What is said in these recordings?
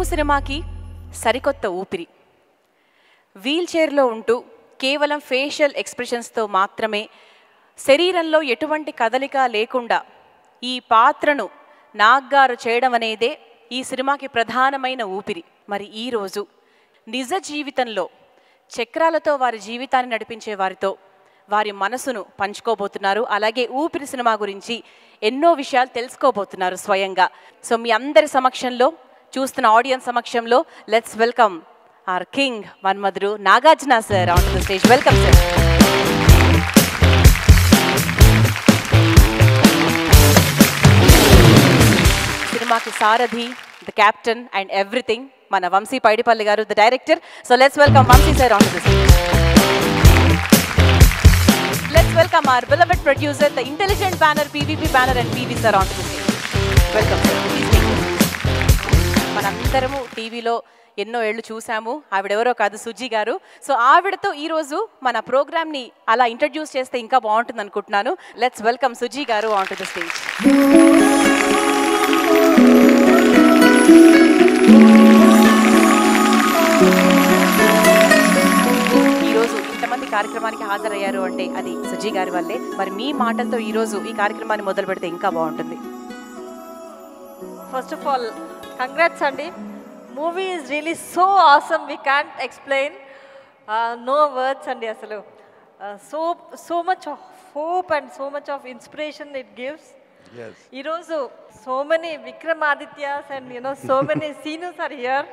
తెలుగు సినిమాకి సరికొత్త ఊపిరి. వీల్ చైర్లో ఉంటూ కేవలం ఫేషియల్ ఎక్స్ప్రెషన్స్తో మాత్రమే, శరీరంలో ఎటువంటి కదలిక లేకుండా ఈ పాత్రను నాగ్గారు చేయడం అనేదే ఈ సినిమాకి ప్రధానమైన ఊపిరి. మరి ఈరోజు నిజ జీవితంలో చక్రాలతో వారి జీవితాన్ని నడిపించే వారితో వారి మనసును పంచుకోబోతున్నారు. అలాగే ఊపిరి సినిమా గురించి ఎన్నో విషయాలు తెలుసుకోబోతున్నారు స్వయంగా. సో మీ అందరి సమక్షంలో, చూస్తున్న ఆడియన్స్ సమక్షంలో, let's welcome our king, Manmadru Nagarjuna sir onto the stage. Welcome sir. Cinema ki Sarathi, the captain and everything, mana Vamsi Paidipalli garu, the director. So let's welcome Vamsi sir onto the stage. Let's welcome our beloved producer, the intelligent banner, PVP banner and PV sir onto the stage. Welcome sir. Please take it. మనందరము టీవీలో ఎన్నో ఏళ్ళు చూసాము. ఆవిడెవరో కాదు, సుజీ గారు. So ఆవిడతో ఈరోజు మన ప్రోగ్రామ్ని అలా ఇంట్రడ్యూస్ చేస్తే ఇంకా బాగుంటుంది అనుకుంటున్నాను. లెట్స్ వెల్కమ్ సుజీ గారు ఆన్ టు ద స్టేజ్. ఈరోజు ఇంతమంది కార్యక్రమానికి హాజరయ్యారు అంటే అది సుజీ గారి వల్లే. మరి మీ మాటలతో ఈరోజు ఈ కార్యక్రమాన్ని మొదలు పెడితే ఇంకా బాగుంటుంది. First of all congrats Andy. Movie is really so awesome, we can't explain. No words Andy asalu. So much of hope and so much of inspiration it gives. Yes. Irozu so many Vikramaadityas and so many seniors are here.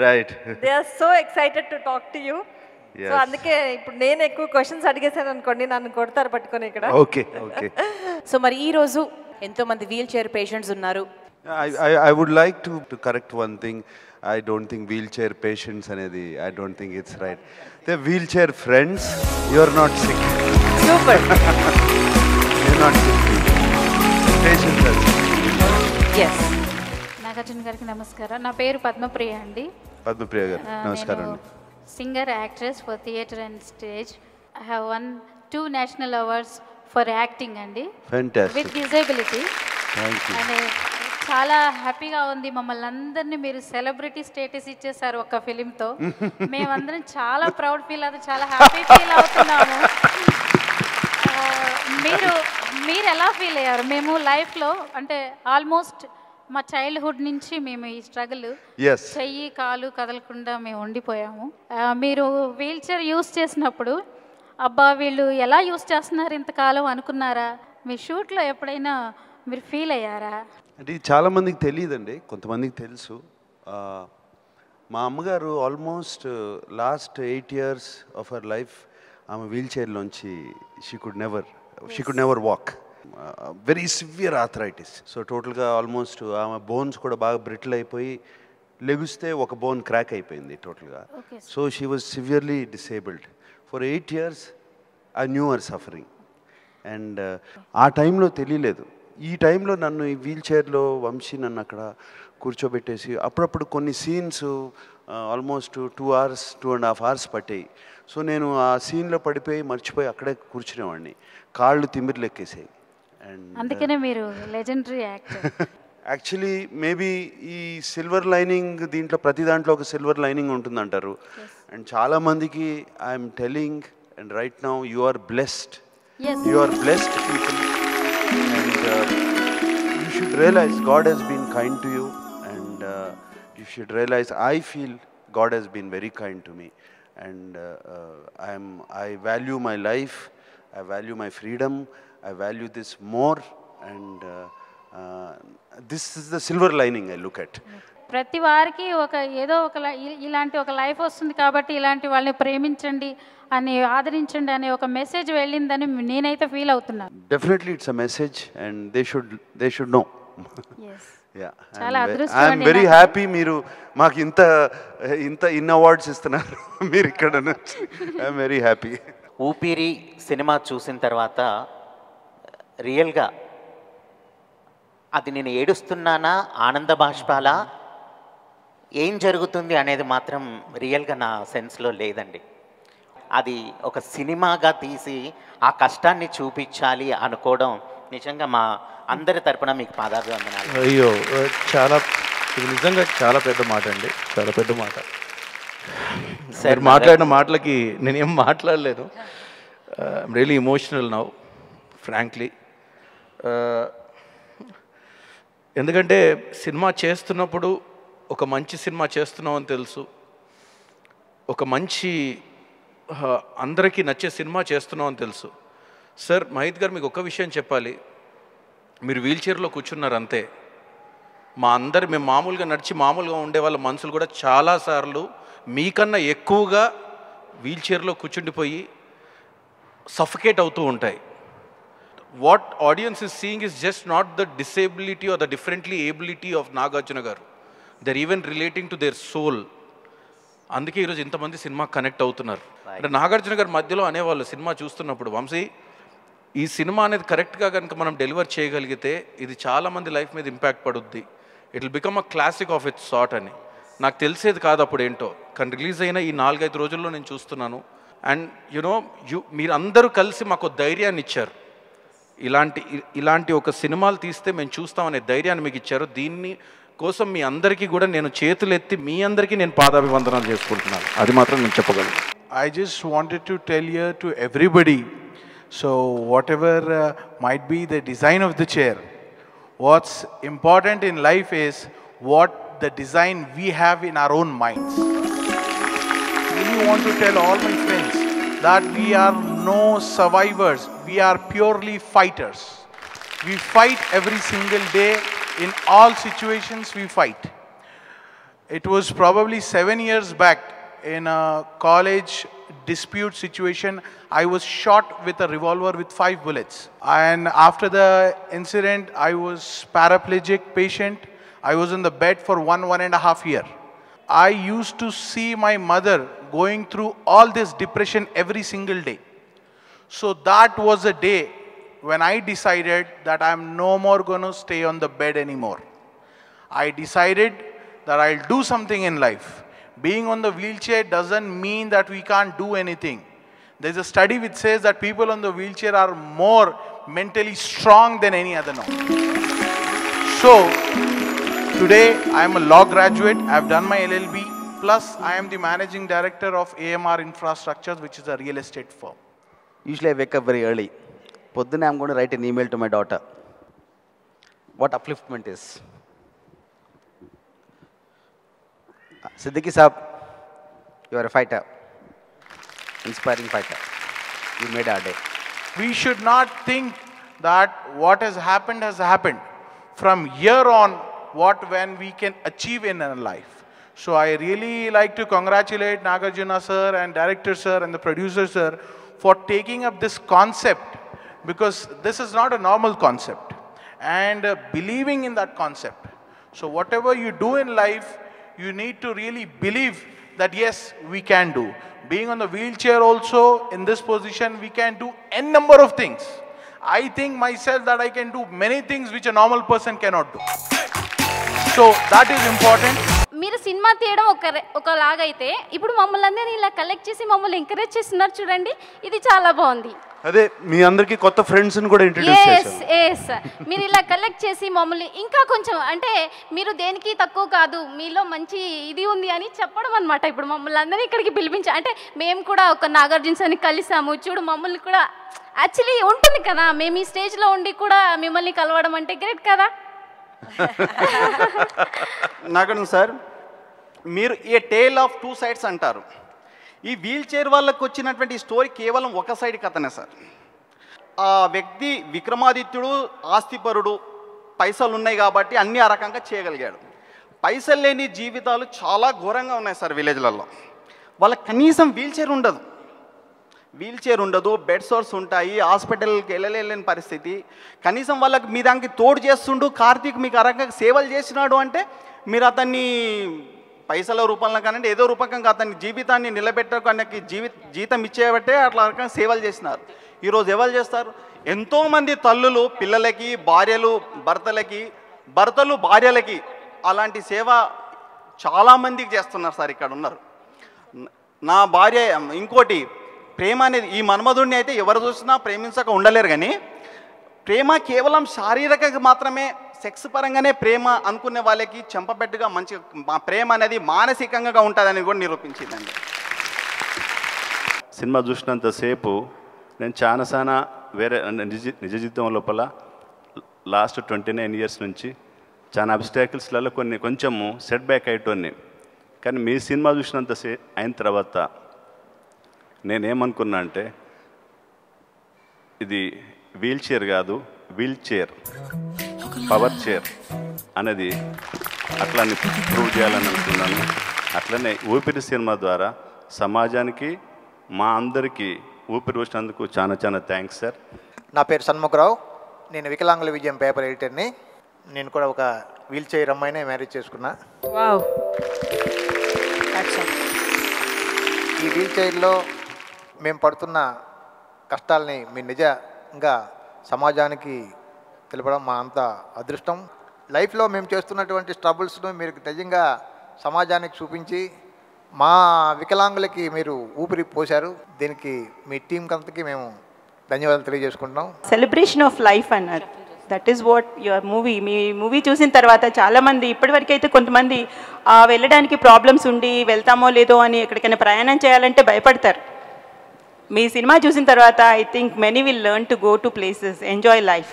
Right. They are so excited to talk to you. Yes. So అందుకే ఇప్పుడు నేను ఎక్కువ questions అడిగేసాను అనుకోండి, నన్ను కొడతారు పట్టుకొని ఇక్కడ. Okay. So మరి ఈ రోజు ఎంతో మంది వీల్ చైర్ పేషెంట్స్ ఉన్నారు. I would like to correct one thing. I don't think wheelchair patients anedi. I don't think it's right. They're wheelchair friends. You're not sick. Super. You're not sick. Patients are sick. Yes. Nagarjuna గారికి నమస్కారం. నా పేరు పద్మప్రియ అండి. పద్మప్రియ గారు నమస్కారం అండి. Singer, actress for theatre and stage. I have won 2 national awards for acting అండి. Fantastic. With disability. Thank you. And చాలా హ్యాపీగా ఉంది. మమ్మల్ని అందరినీ మీరు సెలబ్రిటీ స్టేటస్ ఇచ్చేసారు ఒక ఫిలింతో. మేమందరం చాలా ప్రౌడ్ ఫీల్ అవుతాం, చాలా హ్యాపీ ఫీల్ అవుతున్నాము. మీరు ఎలా ఫీల్ అయ్యారు? మేము లైఫ్లో అంటే ఆల్మోస్ట్ మా చైల్డ్హుడ్ నుంచి మేము ఈ స్ట్రగుల్, చెయ్యి కాలు కదలకుండా మేము ఉండిపోయాము. మీరు వీల్ చైర్ యూస్ చేసినప్పుడు అబ్బా వీళ్ళు ఎలా యూస్ చేస్తున్నారు ఇంతకాలం అనుకున్నారా? మీ షూట్లో ఎప్పుడైనా మీరు ఫీల్ అయ్యారా? అంటే చాలామందికి తెలియదండి, కొంతమందికి తెలుసు. మా అమ్మగారు almost last 8 years of her life ఆమె వీల్ చైర్లోంచి she could never walk. Very severe arthritis. So టోటల్గా ఆల్మోస్ట్ ఆమె బోన్స్ కూడా బాగా బ్రిటిల్ అయిపోయి లెగుస్తే ఒక బోన్ క్రాక్ అయిపోయింది టోటల్గా. So she was severely disabled. For 8 years I knew her suffering. And ఆ టైంలో తెలియలేదు. ఈ టైంలో నన్ను ఈ వీల్ చైర్లో వంశీ నన్ను అక్కడ కూర్చోబెట్టేసి అప్పుడప్పుడు కొన్ని సీన్స్ ఆల్మోస్ట్ 2.5 hours పట్టాయి. సో నేను ఆ సీన్లో పడిపోయి మర్చిపోయి అక్కడే కూర్చునేవాడిని. కాళ్ళు తిమ్మిర్లు ఎక్కేసాయి. అండ్ అందుకనే మీరు లెజెండరీ యాక్టర్. యాక్చువల్లీ మేబీ ఈ సిల్వర్ లైనింగ్, దీంట్లో ప్రతి దాంట్లో ఒక సిల్వర్ లైనింగ్ ఉంటుందంటారు. అండ్ చాలామందికి I'm telling, and right now you are blessed. You are blessed people. And you should realize God has been kind to you, and you should realize I feel God has been very kind to me, and I value my life, I value my freedom, I value this more, and this is the silver lining I look at. ప్రతి వారికి ఏదో ఒక ఇలాంటి ఒక life వస్తుంది కాబట్టి ఇలాంటి వాళ్ళని ప్రేమించండి అని, ఆదరించండి అనే ఒక మెసేజ్ వెళ్ళిందని నేనైతే ఫీల్ అవుతున్నాను. Definitely it's a message, and they should know. Yes. Yeah. చాలా అదృష్టం. I am very happy మీరు మాకు ఇంత అవార్డ్స్ ఇస్తున్నారు మీరు ఇక్కడ. I am very happy. ఊపిరి సినిమా చూసిన తర్వాత రియల్గా అది నేను ఏడుస్తున్నానా, ఆనంద బాష్పాలా, ఏం జరుగుతుంది అనేది మాత్రం రియల్గా నా సెన్స్లో లేదండి. అది ఒక సినిమాగా తీసి ఆ కష్టాన్ని చూపించాలి అనుకోవడం నిజంగా మా అందరి తరపున మీకు పాదాభివందనాలు. అయ్యో చాలా ఇది నిజంగా చాలా పెద్ద మాట అండి, చాలా పెద్ద మాట. మీరు మాట్లాడిన మాటలకి నేనేం మాట్లాడలేను. I'm really emotional now frankly. ఎందుకంటే సినిమా చేస్తున్నప్పుడు ఒక మంచి సినిమా చేస్తున్నామని తెలుసు, ఒక మంచి అందరికీ నచ్చే సినిమా చేస్తున్నామని తెలుసు. సార్ మహిత్ గారు, మీకు ఒక విషయం చెప్పాలి. మీరు వీల్ చైర్లో కూర్చున్నారు అంతే. మేము మామూలుగా నడిచి మామూలుగా ఉండే వాళ్ళ మనసులు కూడా చాలాసార్లు మీకన్నా ఎక్కువగా వీల్ చైర్లో కూర్చుండిపోయి సఫకేట్ అవుతూ ఉంటాయి. What audience is seeing is just not the disability or the differently ability of Nagarjuna garu. They're even relating to their soul. అందుకే ఈరోజు ఇంతమంది సినిమా కనెక్ట్ అవుతున్నారు. అంటే నాగార్జున గారి మధ్యలో అనేవాళ్ళు సినిమా చూస్తున్నప్పుడు, వంశీ ఈ సినిమా అనేది కరెక్ట్గా కనుక మనం డెలివర్ చేయగలిగితే ఇది చాలామంది లైఫ్ మీద ఇంపాక్ట్ పడుద్ది, it will become a classic of it's sort అని. నాకు తెలిసేది కాదు అప్పుడు ఏంటో, కానీ రిలీజ్ అయిన ఈ 4-5 రోజుల్లో నేను చూస్తున్నాను. అండ్ మీరు అందరూ కలిసి మాకు ధైర్యాన్ని ఇచ్చారు. ఇలాంటి ఒక సినిమాలు తీస్తే మేము చూస్తామనే ధైర్యాన్ని మీకు ఇచ్చారు. దీన్ని కోసం మీ అందరికీ కూడా నేను చేతులెత్తి మీ అందరికీ నేను పాదాభివందనాలు చేసుకుంటున్నాను. అది మాత్రం నేను చెప్పగలను. I just wanted to tell here to everybody, so whatever might be the design of the chair, what's important in life is what the design we have in our own minds. I really want to tell all my friends that we are no survivors, we are purely fighters. We fight every single day, in all situations we fight. It was probably 7 years back in a college dispute situation. I was shot with a revolver with 5 bullets. And after the incident, I was paraplegic patient. I was in the bed for 1.5 years. I used to see my mother going through all this depression every single day. So that was a day when I decided that I'm no more going to stay on the bed anymore. I decided that I'll do something in life. Being on the wheelchair doesn't mean that we can't do anything. There's a study which says that people on the wheelchair are more mentally strong than any other now. So, today I am a law graduate, I have done my LLB, plus I am the managing director of AMR Infrastructures, which is a real estate firm. Usually I wake up very early. Poddune I'm going to write an email to my daughter. What upliftment is. Siddiqui Saab, you are a fighter. Inspiring fighter. You made our day. We should not think that what has happened. From here on, when we can achieve in our life. So I really like to congratulate Nagarjuna sir and director sir and the producer sir for taking up this concept, because this is not a normal concept, and believing in that concept. So whatever you do in life, you need to really believe that yes, we can do. Being on the wheelchair also, in this position, we can do n number of things. I think myself that I can do many things which a normal person cannot do. So that is important. మీరు cinema తీయడం ఒకలాగైతే ఇప్పుడు మమ్మల్ని అందరినీ ఇలా collect చేసి మమ్మల్ని encourage చేస్తున్నారు చూడండి, ఇది చాలా బాగుంది. అదే మీ అందరికీ కొత్త ఫ్రెండ్స్ని కూడా ఇంట్రడ్యూస్ చేశారు. మీరు ఇలా కలెక్ట్ చేసి మమ్మల్ని ఇంకా కొంచెం, అంటే మీరు దేనికి తక్కువ కాదు, మీలో మంచి ఇది ఉంది అని చెప్పడం అనమాట. ఇప్పుడు మమ్మల్ని అందరినీ ఇక్కడికి పిలిపించారు అంటే మేము కూడా ఒక నాగార్జున సార్ని కలిసాము, చూడు మమ్మల్ని కూడా యాక్చువల్లీ ఉంటుంది కదా, మేము ఈ స్టేజ్లో ఉండి కూడా మిమ్మల్ని కలవడం అంటే గ్రేట్ కదా. నాగార్జున సార్, మీరు ఏ టేల్ ఆఫ్ 2 sides అంటారు. ఈ వీల్ చైర్ వాళ్ళకు వచ్చినటువంటి స్టోరీ కేవలం ఒక సైడ్ కథనే సార్. ఆ వ్యక్తి విక్రమాదిత్యుడు ఆస్తిపరుడు, పైసలు ఉన్నాయి కాబట్టి అన్ని ఆ రకంగా చేయగలిగాడు. పైసలు లేని జీవితాలు చాలా ఘోరంగా ఉన్నాయి సార్ విలేజ్లలో. వాళ్ళకి కనీసం వీల్ చైర్ ఉండదు, బెడ్ సోర్స్ ఉంటాయి, హాస్పిటల్కి వెళ్ళలేని పరిస్థితి. కనీసం వాళ్ళకి మీ దానికి తోడు చేస్తుండు కార్తీక్, మీకు ఆ రకంగా సేవలు చేసినాడు అంటే మీరు అతన్ని పైసల రూపంలో కానివ్వండి ఏదో రూపకంగా అతని జీవితాన్ని నిలబెట్టడానికి జీతం ఇచ్చేబట్టే అట్లా రకంగా సేవలు చేసినారు. ఈరోజు ఎవరు చేస్తారు? ఎంతోమంది తల్లులు పిల్లలకి, భర్తలు భార్యలకి అలాంటి సేవ చాలామందికి చేస్తున్నారు సార్. ఇక్కడ ఉన్నారు. నా భార్య ఇంకోటి ప్రేమ అనేది, ఈ మన్మధుడిని అయితే ఎవరు చూసినా ప్రేమించక ఉండలేరు, కానీ ప్రేమ కేవలం శారీరకంగా మాత్రమే సెక్స్ పరంగానే ప్రేమ అనుకునే వాళ్ళకి చెంపబెట్టుగా మంచి ప్రేమ అనేది మానసికంగా ఉంటుందని కూడా నిరూపించిందండి. సినిమా చూసినంతసేపు నేను చాలా వేరే నిజ జీవితం లోపల లాస్ట్ 29 ఇయర్స్ నుంచి చాలా అబ్స్టాకిల్స్లలో కొంచెము సెట్ బ్యాక్ అయ్యేటోని. కానీ మీ సినిమా అయిన తర్వాత నేనేమనుకున్నా అంటే ఇది వీల్ చైర్ కాదు, వీల్ చైర్, పవర్ చైర్ అనేది అట్లా ప్రూవ్ చేయాలని అనుకున్నాను. అట్లనే ఊపిరి సినిమా ద్వారా సమాజానికి మా అందరికీ ఊపిరి వచ్చినందుకు చాలా థ్యాంక్స్ సార్. నా పేరు సన్ముఖరావు, నేను వికలాంగుల విజయం పేపర్ ఎడిటర్ని. నేను కూడా ఒక వీల్ చైర్ అమ్మాయినే మ్యారేజ్ చేసుకున్నా. ఈ వీల్ చైర్లో మేము పడుతున్న కష్టాలని మీరు నిజంగా సమాజానికి తెలపడం మా అంత అదృష్టం. లైఫ్లో మేము చేస్తున్నటువంటి స్ట్రగుల్స్ను మీరు నిజంగా సమాజానికి చూపించి మా వికలాంగులకి మీరు ఊపిరి పోశారు. దీనికి మీ టీంకి అంతకి మేము ధన్యవాదాలు తెలియజేసుకుంటున్నాం. సెలబ్రేషన్ ఆఫ్ లైఫ్ అన్నారు. That is what your movie. Me movie చూసిన తర్వాత చాలామంది ఇప్పటివరకు అయితే కొంతమంది వెళ్ళడానికి ప్రాబ్లమ్స్ ఉండి వెళ్తామో లేదో అని ఎక్కడికైనా ప్రయాణం చేయాలంటే భయపడతారు. మీ సినిమా చూసిన తర్వాత I think many will learn to go to places, enjoy life.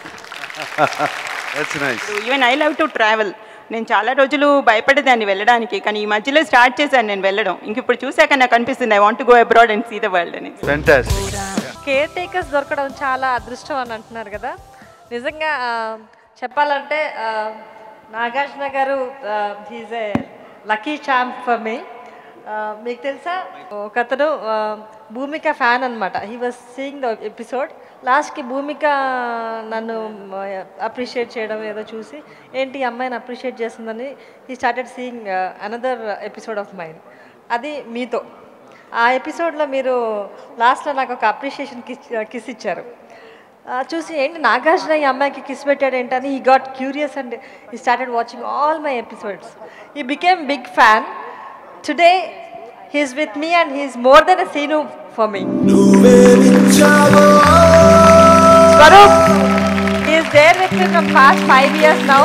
Even I love to travel. నేను చాలా రోజులు భయపడేదాన్ని వెళ్ళడానికి, కానీ ఈ మధ్యలో స్టార్ట్ చేశాను నేను వెళ్ళడం. ఇంక ఇప్పుడు చూసాక నాకు అనిపిస్తుంది I want to go abroad and see the world అని. కేర్ టేకర్స్ దొరకడం చాలా అదృష్టం అని అంటున్నారు కదా. నిజంగా చెప్పాలంటే Nagarjuna garu he's a lucky champ for me. మీకు తెలుసా, ఒకతను భూమిక ఫ్యాన్ అనమాట. He was seeing the episode. లాస్ట్కి భూమిక నన్ను అప్రిషియేట్ చేయడం ఏదో చూసి ఏంటి అమ్మాయిని అప్రిషియేట్ చేస్తుందని he started seeing another episode of mind. అది మీతో. ఆ ఎపిసోడ్లో మీరు లాస్ట్లో నాకు ఒక అప్రిషియేషన్ కిస్ ఇచ్చారు. చూసి ఏంటి నాగార్జున ఈ అమ్మాయికి కిస్ పెట్టాడు ఏంటని he got curious and he started watching all my episodes. He became big fan. Today he is with me and he is more than a Seenu for me. Swaroop, he is there with me from past 5 years now.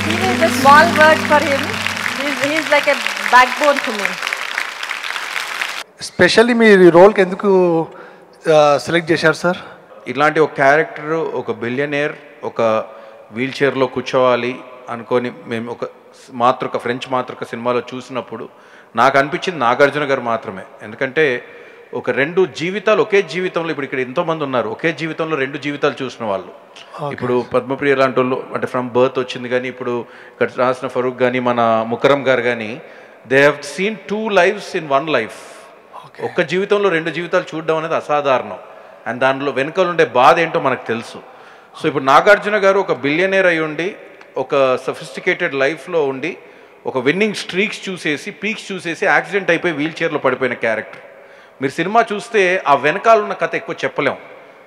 Seenu is a small word for him. He is like a backbone to me. Specially మీరు ఈ రోల్కి ఎందుకు select చేశారు sir? ఇలాంటి ఒక character, ఒక billionaire ఒక wheel చైర్లో కూర్చోవాలి అనుకొని మేము ఒక ఫ్రెంచ్ మాతృక సినిమాలో చూసినప్పుడు నాకు అనిపించింది నాగార్జున గారు మాత్రమే. ఎందుకంటే ఒక రెండు జీవితాలు ఒకే జీవితంలో, ఇప్పుడు ఇక్కడ ఎంతోమంది ఉన్నారు ఒకే జీవితంలో రెండు జీవితాలు చూసిన వాళ్ళు. ఇప్పుడు పద్మప్రియ లాంటి వాళ్ళు అంటే ఫ్రమ్ బర్త్ వచ్చింది, కానీ ఇప్పుడు ఇక్కడ రాసిన ఫరూక్ కానీ మన ముకరం గారు కానీ they have seen 2 lives in 1 life. ఒక్క జీవితంలో రెండు జీవితాలు చూడడం అనేది అసాధారణం. అండ్ దానిలో వెనుకలు ఉండే బాధ ఏంటో మనకు తెలుసు. సో ఇప్పుడు నాగార్జున గారు ఒక బిలియనేర్ అయి ఉండి ఒక సఫిస్టికేటెడ్ లైఫ్లో ఉండి ఒక విన్నింగ్ స్ట్రీక్స్ చూసేసి పీక్స్ చూసేసి యాక్సిడెంట్ అయిపోయి వీల్ చైర్లో పడిపోయిన క్యారెక్టర్. మీరు సినిమా చూస్తే ఆ వెనకాల ఉన్న కథ ఎక్కువ చెప్పలేం,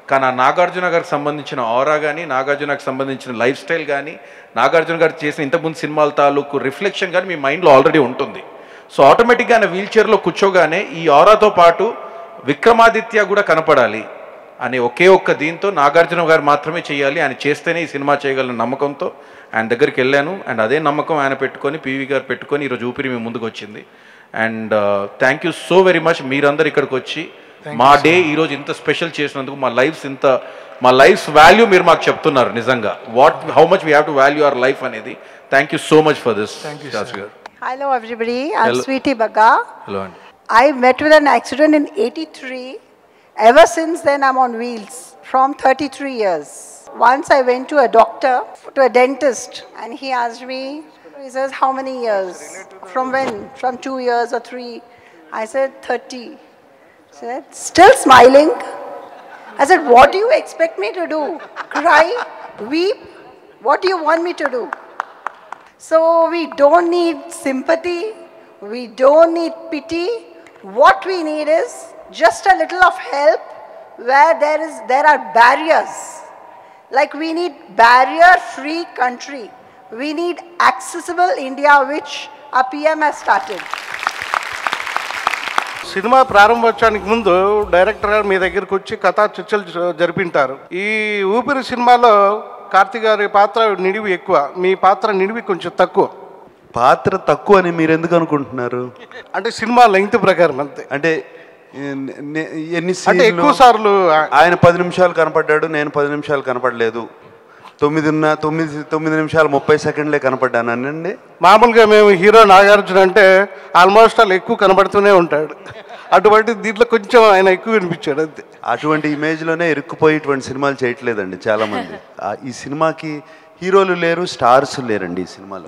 కానీ ఆ నాగార్జున గారికి సంబంధించిన ఆరా కానీ నాగార్జునకి సంబంధించిన లైఫ్ స్టైల్ కానీ నాగార్జున గారు చేసిన ఇంతకుముందు సినిమాల తాలూకు రిఫ్లెక్షన్ కానీ మీ మైండ్లో ఆల్రెడీ ఉంటుంది. సో ఆటోమేటిక్గా ఆయన వీల్ చైర్లో కూర్చోగానే ఈ ఆరాతో పాటు విక్రమాదిత్య కూడా కనపడాలి అని ఒకే ఒక్క దీంతో నాగార్జున గారు మాత్రమే చేయాలి, ఆయన చేస్తేనే ఈ సినిమా చేయగలన నమ్మకంతో ఆయన దగ్గరికి వెళ్ళాను. అండ్ అదే నమ్మకం ఆయన పెట్టుకొని పివి గారు పెట్టుకొని ఈరోజు ఊపిరి మీ ముందుకు వచ్చింది. And thank you so very much మీరందరూ ఇక్కడికి వచ్చి మా డే ఈరోజు ఇంత స్పెషల్ చేసినందుకు. మా లైఫ్స్ వాల్యూ మీరు మాకు చెప్తున్నారు నిజంగా, how much we have to value our life అనేది. Thank you so much for this. Shastri garu. Hello everybody, I'm Sweetie Bagga. Hello Andy. I met with an accident in 83. Ever since then I'm on wheels from 33 years. Once I went to a doctor, to a dentist, and he asked me, he says, how many years? From when? From 2 years or 3? I said 30. He said, still smiling? I said, what do you expect me to do? Cry? Weep? What do you want me to do? So we don't need sympathy, we don't need pity. What we need is just a little of help where there are barriers. Like we need barrier-free country. We need accessible India, which our PM has started. Cinema ప్రారంభోత్సవానికి ముందు director గారు మీ దగ్గరకు వచ్చి కథా చర్చలు జరిపింటారు. ఈ ఊపిరి సినిమాలో కార్తీక్ గారి పాత్ర నిడివి ఎక్కువ, మీ పాత్ర నిడివి కొంచెం తక్కువ. పాత్ర తక్కువ అని మీరు ఎందుకు అనుకుంటున్నారు? అంటే సినిమా లెంగ్త్ ప్రకారం అంతే. అంటే ఎన్ని అంటే ఎక్కువ సార్లు ఆయన 10 నిమిషాలు కనపడ్డాడు, నేను 10 నిమిషాలు కనపడలేదు, 9 నిమిషాలు 30 సెకండ్లే కనపడ్డాను అనండి. మామూలుగా మేము హీరో నాగార్జున అంటే ఆల్మోస్ట్ వాళ్ళు ఎక్కువ కనబడుతూనే ఉంటాడు. అటువంటి దీంట్లో కొంచెం ఆయన ఎక్కువ వినిపించాడు అంతే. అటువంటి ఇమేజ్లోనే ఇరుక్కుపోయి ఇటువంటి సినిమాలు చేయట్లేదండి చాలామంది. ఈ సినిమాకి హీరోలు లేరు, స్టార్స్ లేరండి ఈ సినిమాలో.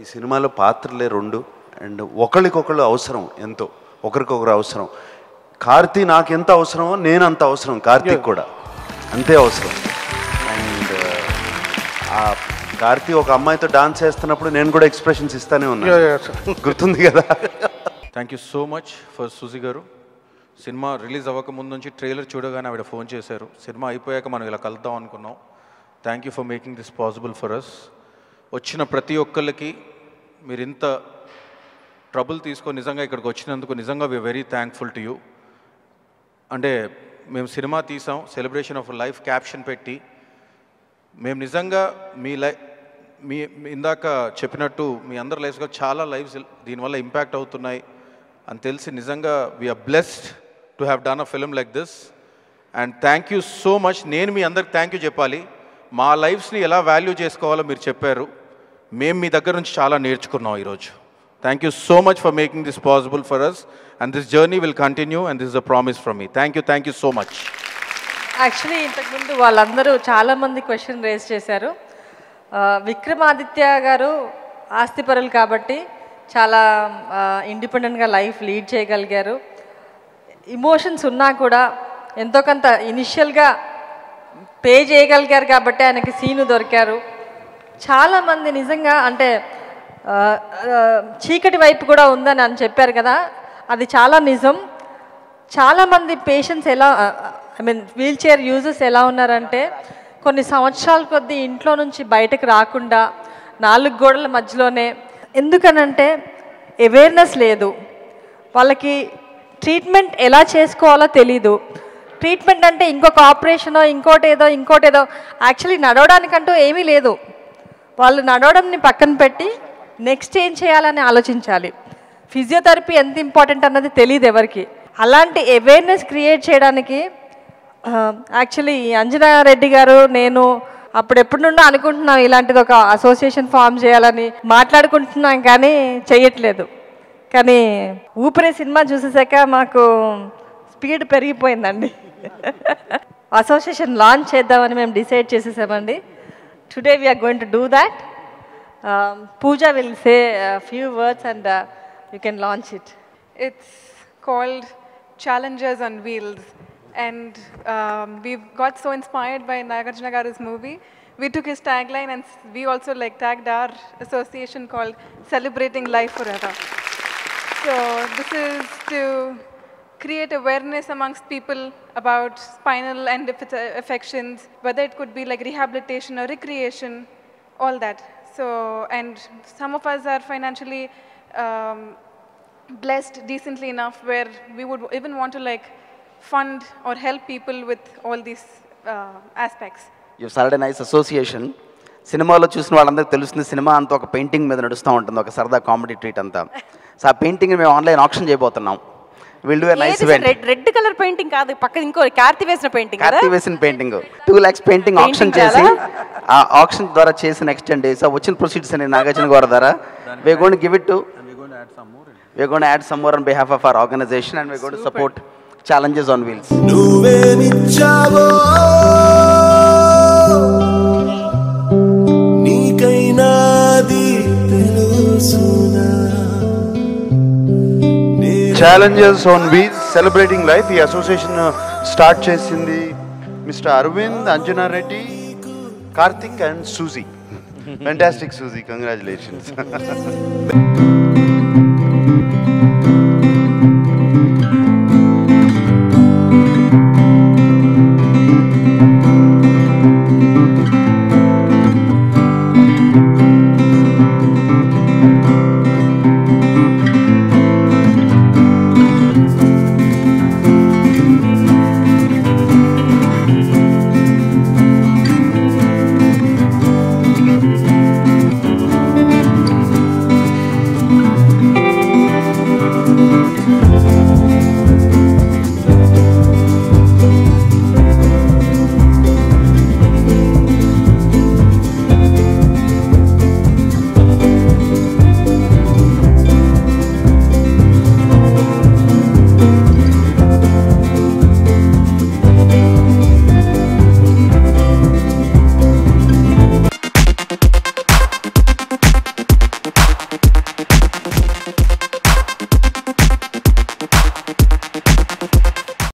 ఈ సినిమాలో పాత్రలే 2 అండ్ ఒకరికొకళ్ళు అవసరం, ఎంతో ఒకరికొకరు అవసరం. కార్తీ నాకు ఎంత అవసరమో నేను అంత అవసరం, కార్తీక్ కూడా అంతే అవసరం. అండ్ ఆ కార్తీ ఒక అమ్మాయితో డాన్స్ చేస్తున్నప్పుడు నేను కూడా ఎక్స్ప్రెషన్స్ ఇస్తానే ఉన్నాను, గుర్తుంది కదా. Thank you so much for Suji garu. Cinema release అవ్వక ముందు నుంచి ట్రైలర్ చూడగానే ఆవిడ ఫోన్ చేశారు, సినిమా అయిపోయాక మనం ఇలా కలుద్దాం అనుకున్నాం. Thank you for making this possible for us. వచ్చిన ప్రతి ఒక్కళ్ళకి మీరు ఇంత ట్రబుల్ తీసుకొని నిజంగా ఇక్కడికి వచ్చినందుకు నిజంగా we are very thankful to you. అంటే మేము సినిమా తీసాం, సెలబ్రేషన్ ఆఫ్ లైఫ్ క్యాప్షన్ పెట్టి, మేము నిజంగా మీ ఇందాక చెప్పినట్టు మీ అందరి లైఫ్స్గా చాలా లైఫ్స్ దీనివల్ల ఇంపాక్ట్ అవుతున్నాయి అని తెలిసి నిజంగా we are blessed to have done a film like this. And thank you so much. నేను మీ అందరికి థ్యాంక్ యూ చెప్పాలి. మా లైఫ్స్ని ఎలా వాల్యూ చేసుకోవాలో మీరు చెప్పారు, మేము మీ దగ్గర నుంచి చాలా నేర్చుకున్నాం ఈరోజు. Thank you so much for making this possible for us and this journey will continue and this is a promise from me. Thank you so much. Actually ఇంతకుముందు వాళ్ళందరూ చాలామంది క్వశ్చన్ రేస్ చేశారు. విక్రమాదిత్య గారు ఆస్తిపరులు కాబట్టి చాలా ఇండిపెండెంట్గా లైఫ్ లీడ్ చేయగలిగారు. Emotions ఉన్నా కూడా ఎంతో కొంత ఇనిషియల్గా పే చేయగలిగారు కాబట్టి ఆయనకి సీను దొరికారు. చాలామంది నిజంగా అంటే చీకటి వైపు కూడా ఉందని అని చెప్పారు కదా, అది చాలా నిజం. చాలామంది పేషెంట్స్ ఎలా వీల్ చైర్ యూజర్స్ ఎలా ఉన్నారంటే కొన్ని సంవత్సరాల కొద్దీ ఇంట్లో నుంచి బయటకు రాకుండా 4 గోడల మధ్యలోనే. ఎందుకనంటే అవేర్నెస్ లేదు వాళ్ళకి, ట్రీట్మెంట్ ఎలా చేసుకోవాలో తెలీదు. ట్రీట్మెంట్ అంటే ఇంకొక ఆపరేషనో ఇంకోటేదో యాక్చువల్లీ నడవడానికంటూ ఏమీ లేదు. వాళ్ళు నడవడంని పక్కన పెట్టి నెక్స్ట్ ఏం చేయాలని ఆలోచించాలి. ఫిజియోథెరపీ ఎంత ఇంపార్టెంట్ అన్నది తెలియదు ఎవరికి. అలాంటి అవేర్నెస్ క్రియేట్ చేయడానికి యాక్చువల్లీ అంజనా రెడ్డి గారు నేను అప్పుడెప్పటి నుండో అనుకుంటున్నాం ఇలాంటిది ఒక అసోసియేషన్ ఫామ్ చేయాలని మాట్లాడుకుంటున్నాం, కానీ చెయ్యట్లేదు. కానీ ఊపిరి సినిమా చూసేసాక మాకు స్పీడ్ పెరిగిపోయిందండి. అసోసియేషన్ లాంచ్ చేద్దామని మేము డిసైడ్ చేసేసామండి. Today we are going to do that. Pooja will say a few words and you can launch it. It's called Challengers on Wheels, and we've got so inspired by Nagarjuna Garu's movie. We took his tagline and we also tagged our association called Celebrating Life Forever. So this is to create awareness amongst people about spinal and affections, whether it could be like rehabilitation or recreation, all that. So, and some of us are financially blessed decently enough where we would even want to fund or help people with all these aspects. You started a nice association. సినిమాలో చూసిన వాళ్ళందరికీ తెలుస్తుంది, cinema అంతా ఒక painting మీద నడుస్తూ ఉంటుంది, ఒక సరదా కామెడీ ట్రీట్ అంతా. సో ఆ పెయింటింగ్ మేము ఆన్లైన్ ఆప్షన్ చేయబోతున్నాం. Will do a nice event. Red colour painting కాదు, పక్కన ఇంకో కార్తీ వేసిన పెయింటింగ్. కార్తీ వేసిన పెయింటింగ్ 2 lakhs పెయింటింగ్ ఆప్షన్ చేసి, ఆ ఆప్షన్ ద్వారా చేసిన నెక్స్ట్ అండి సో వచ్చిన ప్రొసీడ్స్ అని నాగార్జున గారి ద్వారా we're going to give it to, we're going to add some more on behalf of our organization and we're going to support Challenges on Wheels. నువ్వేనిచ్చావో నీకైనాది తెలుసునా. Challenges on wheels celebrating life ఈ association start చేసింది mister Aravind, Anjana Reddy, Karthik and Suzie. Fantastic Suzie, congratulations.